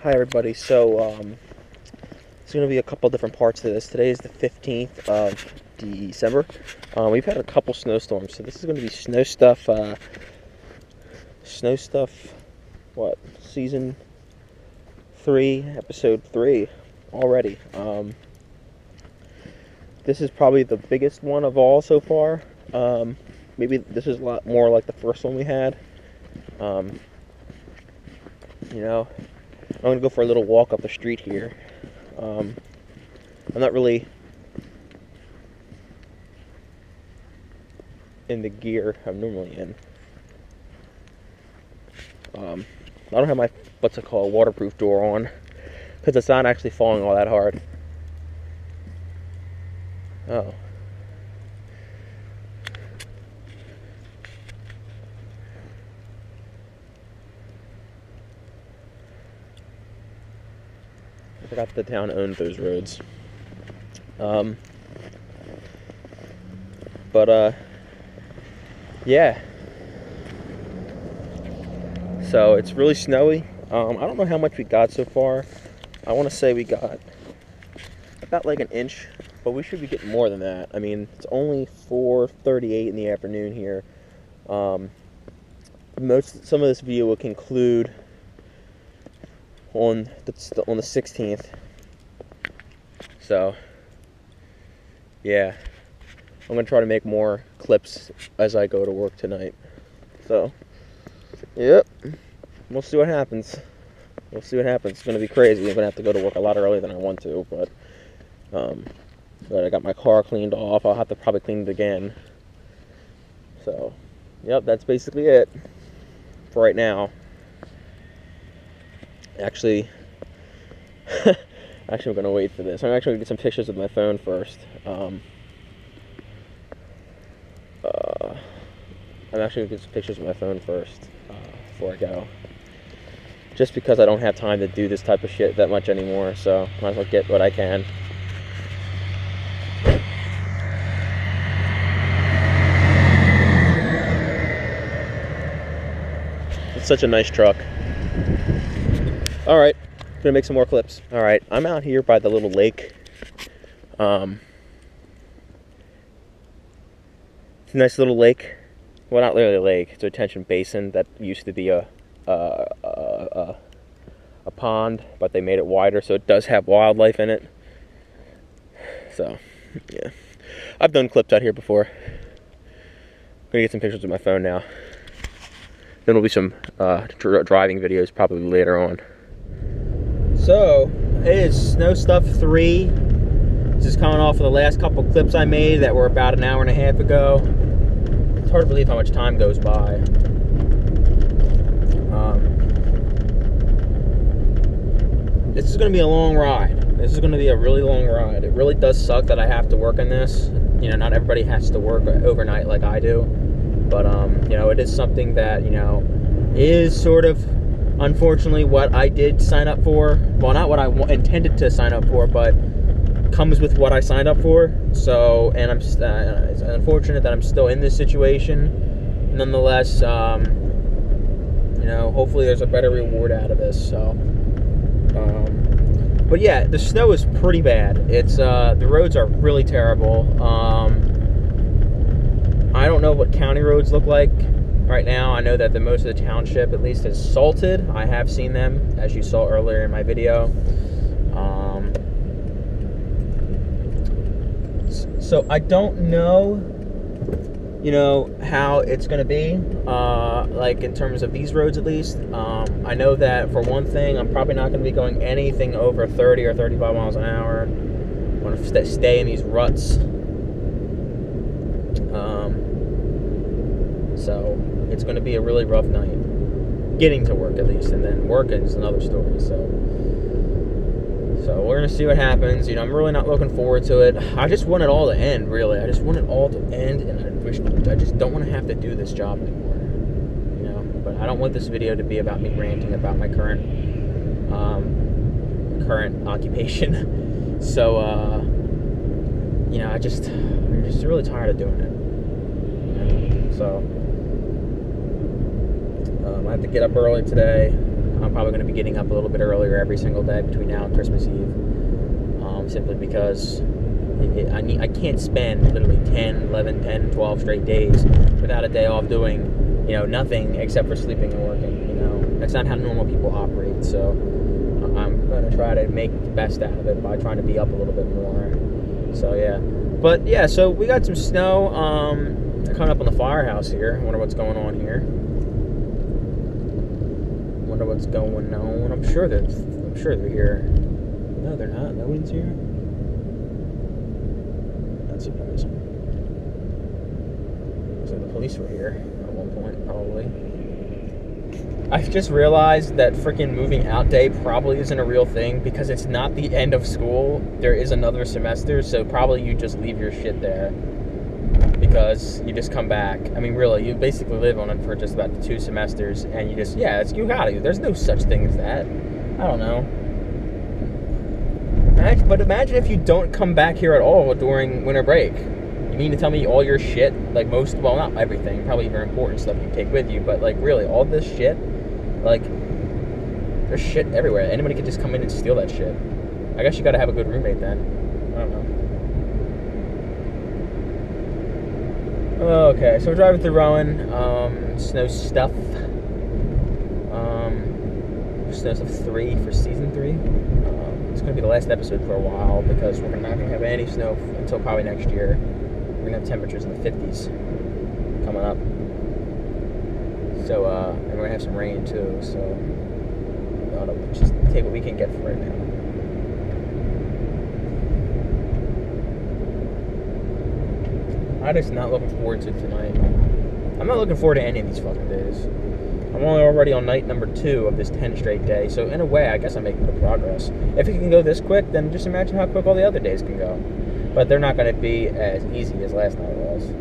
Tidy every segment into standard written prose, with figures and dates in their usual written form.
Hi everybody. It's going to be a couple different parts to this. Today is the 15th of December. We've had a couple snowstorms, so this is going to be snow stuff, what, season 3, episode 3 already. This is probably the biggest one of all so far. Maybe this is a lot more like the first one we had. I'm going to go for a little walk up the street here. I'm not really in the gear I'm normally in. I don't have my, waterproof door on, because it's not actually falling all that hard. Oh. I forgot the town owned those roads. Yeah. So it's really snowy. I don't know how much we got so far. I want to say we got about like an inch, but we should be getting more than that. I mean, it's only 4:38 in the afternoon here. Some of this video will conclude on the 16th. So yeah, I'm gonna try to make more clips as I go to work tonight. So yep, we'll see what happens. It's gonna be crazy. I'm gonna have to go to work a lot earlier than I want to, but I got my car cleaned off. I'll have to probably clean it again. So yep, that's basically it for right now. Actually, I'm gonna wait for this. I'm actually gonna get some pictures with my phone first. I'm actually gonna get some pictures with my phone first before I go. Just because I don't have time to do this type of shit that much anymore, so might as well get what I can. It's such a nice truck. All right, gonna make some more clips. All right, I'm out here by the little lake. It's a nice little lake. Well, not literally a lake. It's a retention basin that used to be a pond, but they made it wider, so it does have wildlife in it. So, yeah, I've done clips out here before. I'm gonna get some pictures with my phone now. Then there'll be some driving videos probably later on. So, it is Snow Stuff 3. This is coming off of the last couple clips I made that were about an hour and a half ago. It's hard to believe how much time goes by. This is going to be a long ride. This is going to be a really long ride. It really does suck that I have to work on this. You know, not everybody has to work overnight like I do. But, it is something that, is sort of, unfortunately, what I did sign up for. Well, not what I intended to sign up for, but comes with what I signed up for. So, and it's unfortunate that I'm still in this situation. Nonetheless, hopefully there's a better reward out of this. So, but yeah, the snow is pretty bad. It's the roads are really terrible. I don't know what county roads look like right now. I know that most of the township, at least, is salted. I have seen them, as you saw earlier in my video. So I don't know, how it's going to be, like in terms of these roads at least. I know that for one thing, I'm probably not going to be going anything over 30 or 35 miles an hour. I want to stay in these ruts. So it's going to be a really rough night. Getting to work at least, and then working is another story. So we're going to see what happens. I'm really not looking forward to it. I just want it all to end, really. I just want it all to end, and I just don't want to have to do this job anymore. But I don't want this video to be about me ranting about my current occupation. So, I'm just really tired of doing it. So, I have to get up early today. I'm probably going to be getting up a little bit earlier every single day between now and Christmas Eve, simply because I can't spend literally 10, 11, 10, 12 straight days without a day off doing, nothing except for sleeping and working. That's not how normal people operate. So I'm going to try to make the best out of it by trying to be up a little bit more. So yeah, but yeah, so we got some snow coming up on the firehouse here. I wonder what's going on here. Wonder what's going on. I'm sure they're here. No, they're not. Nobody's here. That's surprising. So the police were here at one point, probably. I've just realized that freaking moving out day probably isn't a real thing because it's not the end of school. There is another semester, so probably you just leave your shit there because you just come back. I mean, really, you basically live on it for just about 2 semesters, and you just, you gotta. There's no such thing as that. I don't know. But imagine if you don't come back here at all during winter break. You mean to tell me all your shit, like well, not everything, probably your important stuff you take with you, but like really, all this shit, like, there's shit everywhere. Anybody could just come in and steal that shit. I guess you gotta have a good roommate then. I don't know. Okay, so we're driving through Rowan. Snow stuff. Snow stuff 3 for season 3. It's going to be the last episode for a while because we're not going to have any snow until probably next year. We're going to have temperatures in the 50s coming up. So, and we're going to have some rain too. So, just take what we can get for right now. I'm just not looking forward to tonight. I'm not looking forward to any of these fucking days. I'm already on night number 2 of this 10 straight day, so in a way, I guess I'm making good progress. If it can go this quick, then just imagine how quick all the other days can go. But they're not going to be as easy as last night was.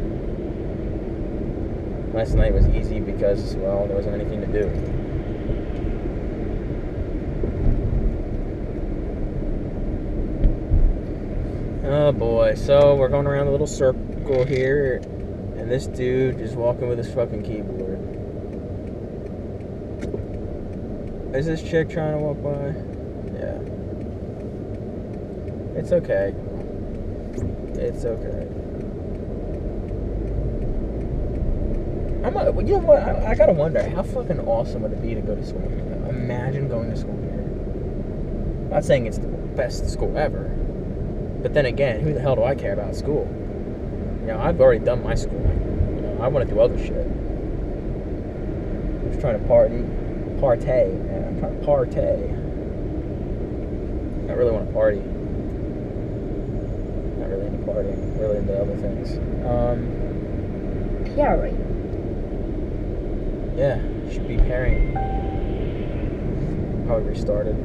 Last night was easy because, well, there wasn't anything to do. Oh boy, so we're going around a little circle here, and this dude is walking with his fucking keyboard. Is this chick trying to walk by? Yeah. It's okay. It's okay. You know what? I gotta wonder, how fucking awesome would it be to go to school here? Imagine going to school here. I'm not saying it's the best school ever. But then again, who the hell do I care about school? I've already done my schooling. I want to do other shit. I'm just trying to partay, man. I'm trying to partay. I really want to party. Not really into partying. Really into other things. Pairing. Yeah, should be pairing. Probably restarted.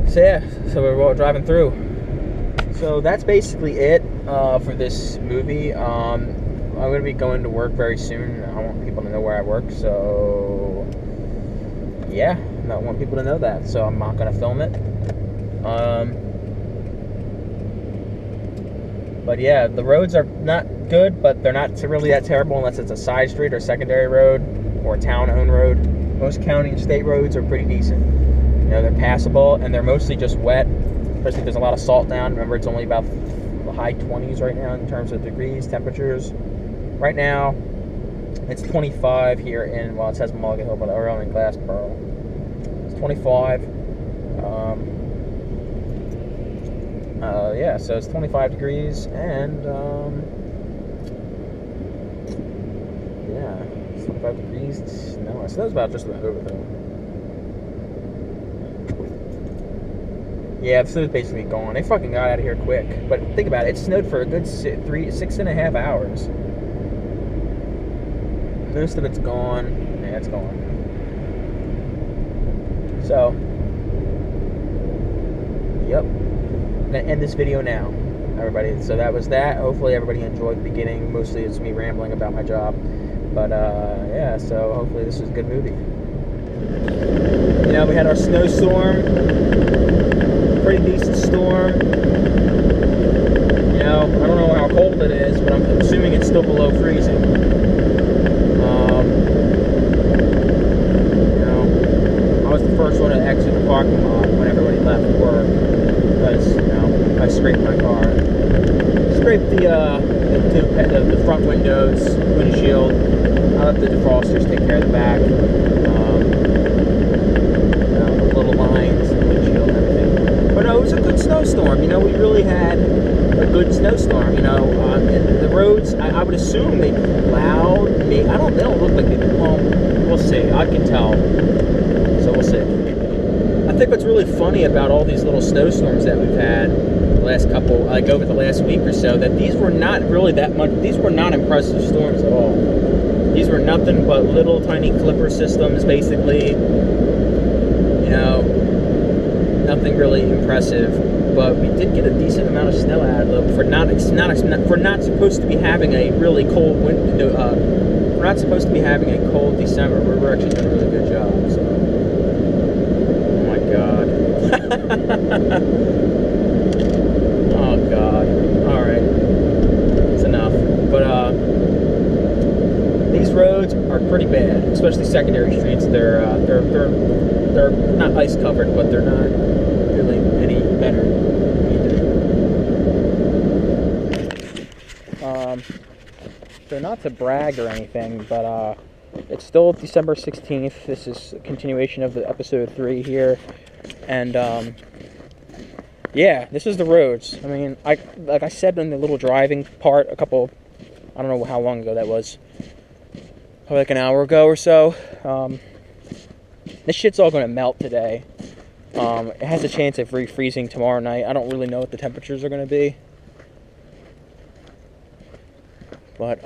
So yeah, so we're all driving through. So that's basically it for this movie. I'm going to be going to work very soon. I want people to know where I work, so yeah, I want people to know that. So I'm not going to film it. But yeah, the roads are not good, but they're not really that terrible unless it's a side street or secondary road or a town-owned road. Most county and state roads are pretty decent. They're passable, and they're mostly just wet, especially if there's a lot of salt down. Remember, it's only about the high 20s right now in terms of degrees, temperatures. Right now, it's 25 here in, well, it says Mulligan Hill, but we're in Glassboro. It's 25. Yeah, so it's 25 degrees, and, yeah, it's 25 degrees. No, it snow's about just about over, though. Yeah, the snow's basically gone. They fucking got out of here quick. But think about it. It snowed for a good 6.5 hours. Most of it's gone. Yeah, it's gone. So, yep. I'm going to end this video now, everybody. So that was that. Hopefully everybody enjoyed the beginning. Mostly it's me rambling about my job. But, yeah, so hopefully this was a good movie. We had our snowstorm. Pretty decent storm. I don't know how cold it is, but I'm assuming it's still below freezing. clusters take care of the back. The little lines, the windshield, and everything. But no, it was a good snowstorm. You know, we really had a good snowstorm. You know, and the roads, I would assume they'd be loud. They don't look like they do. Well, we'll see. I can tell. So we'll see. I think what's really funny about all these little snowstorms that we've had the last couple, like over the last week or so, that these were not really that much, these were not impressive storms at all. These were nothing but little tiny clipper systems, basically. You know, nothing really impressive. But we did get a decent amount of snow out of them for not supposed to be having a really cold winter. We're not supposed to be having a cold December. We're actually doing a really good job. So. Oh my God. Oh God. All right. It's enough. But these roads are pretty bad, especially secondary streets. They're not ice covered, but they're not really any better either. So not to brag or anything, but it's still December 16th. This is a continuation of the episode 3 here, and yeah, this is the roads. I mean, like I said in the little driving part I don't know how long ago that was, probably like an hour ago or so. This shit's all gonna melt today. It has a chance of refreezing tomorrow night. I don't really know what the temperatures are gonna be, but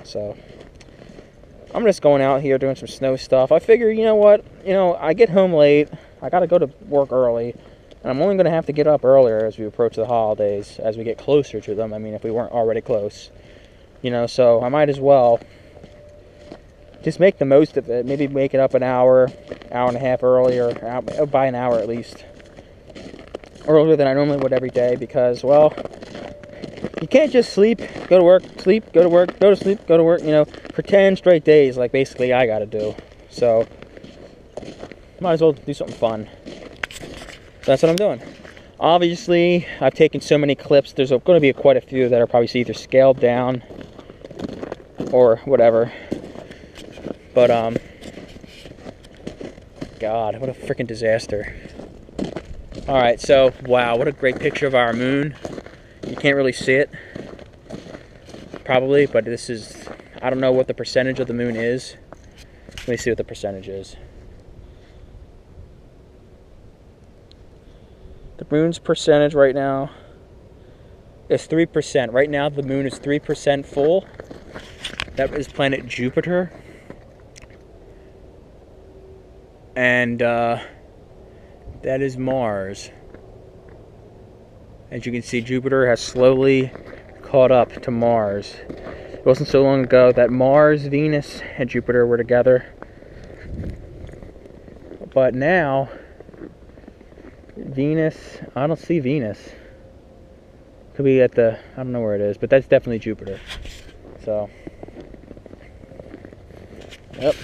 so I'm just going out here doing some snow stuff. I figure, you know what? You know, I get home late. I gotta go to work early, and I'm only gonna have to get up earlier as we approach the holidays, as we get closer to them. I mean, if we weren't already close, you know. So I might as well just make the most of it. Maybe make it up an hour and a half earlier, by an hour at least, earlier than I normally would every day, because, well, you can't just sleep, go to work, sleep, go to work, go to sleep, go to work, you know, for 10 straight days, like basically I gotta do. So, might as well do something fun. So that's what I'm doing. Obviously, I've taken so many clips, there's going to be quite a few that are probably either scaled down or whatever. But, God, what a freaking disaster. Alright, so, wow, what a great picture of our moon. You can't really see it, probably, but this is, I don't know what the percentage of the moon is. Let me see what the percentage is. The moon's percentage right now is 3%. Right now, the moon is 3% full. That is planet Jupiter. And that is Mars. As you can see, Jupiter has slowly caught up to Mars. It wasn't so long ago that Mars, Venus, and Jupiter were together. But now, Venus, I don't see Venus. Could be at the, I don't know where it is, but that's definitely Jupiter. So, yep.